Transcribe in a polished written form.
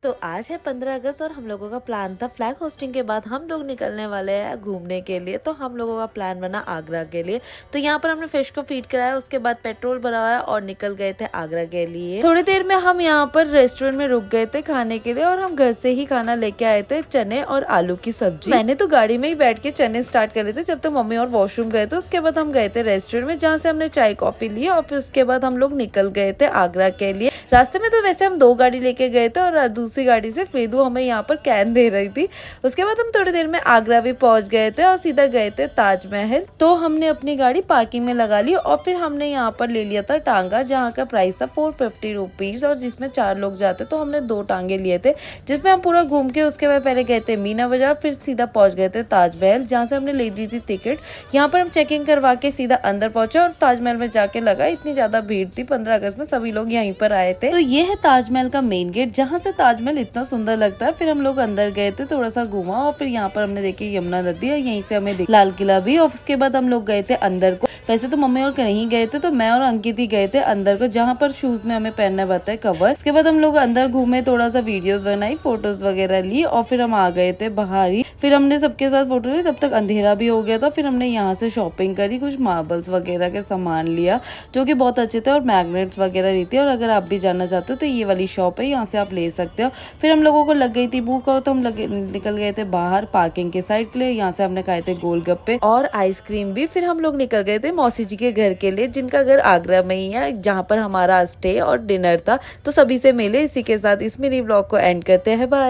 तो आज है 15 अगस्त और हम लोगों का प्लान था फ्लैग होस्टिंग के बाद हम लोग निकलने वाले हैं घूमने के लिए। तो हम लोगों का प्लान बना आगरा के लिए। तो यहाँ पर हमने फिश को फीड कराया, उसके बाद पेट्रोल भराया और निकल गए थे आगरा के लिए। थोड़ी देर में हम यहाँ पर रेस्टोरेंट में रुक गए थे खाने के लिए और हम घर से ही खाना लेके आए थे, चने और आलू की सब्जी। मैंने तो गाड़ी में ही बैठ के चने स्टार्ट कर रहे थे जब तक मम्मी और वॉशरूम गए थे। उसके बाद हम गए थे रेस्टोरेंट में जहाँ से हमने चाय कॉफी ली और फिर उसके बाद हम लोग निकल गए थे आगरा के लिए। रास्ते में तो वैसे हम 2 गाड़ी लेके गए थे और दूसरी गाड़ी से फेदू हमें यहाँ पर कैन दे रही थी। उसके बाद हम थोड़ी देर में आगरा भी पहुंच गए थे और सीधा गए थे ताजमहल। तो हमने अपनी गाड़ी पार्किंग में लगा ली और फिर हमने यहाँ पर ले लिया था टांगा, जहाँ का प्राइस था 450 रुपीज और जिसमें 4 लोग जाते। तो हमने 2 टांगे लिए थे जिसमें हम पूरा घूम के उसके बाद पहले गए थे मीना बाजार, फिर सीधा पहुंच गए थे ताजमहल जहाँ से हमने ले दी थी टिकट। यहाँ पर हम चेकिंग करवा के सीधा अंदर पहुंचे और ताजमहल में जाके लगा इतनी ज्यादा भीड़ थी। 15 अगस्त में सभी लोग यहीं पर आए थे। तो ये है ताजमहल का मेन गेट जहाँ से ताजमहल इतना सुंदर लगता है। फिर हम लोग अंदर गए थे, थोड़ा सा घूमा और फिर यहाँ पर हमने देखी यमुना नदी और यहीं से हमें लाल किला भी। और उसके बाद हम लोग गए थे अंदर को। वैसे तो मम्मी और नहीं गए थे, तो मैं और अंकित ही गए थे अंदर को, जहाँ पर शूज में हमें पहनना पड़ता है कवर। उसके बाद हम लोग अंदर घूमे, थोड़ा सा वीडियोस बनाई, फोटोज वगैरह ली और फिर हम आ गए थे बाहर ही। फिर हमने सबके साथ फोटो ली, तब तक अंधेरा भी हो गया था। फिर हमने यहाँ से शॉपिंग करी, कुछ मार्बल्स वगैरह के सामान लिया जो कि बहुत अच्छे थे और मैग्नेट्स वगैरह ली थी। और अगर आप भी जाना चाहते हो तो ये वाली शॉप है, यहाँ से आप ले सकते हो। फिर हम लोगों को लग गई थी भूख और तो हम निकल गए थे बाहर पार्किंग के साइड के लिए। यहाँ से हमने खाए थे गोलगप्पे और आइसक्रीम भी। फिर हम लोग निकल गए थे मौसी जी के घर के लिए, जिनका घर आगरा में ही है, जहाँ पर हमारा स्टे और डिनर था। तो सभी से मिले। इसी के साथ इस मिनी व्लॉग को एंड करते हैं। बाय।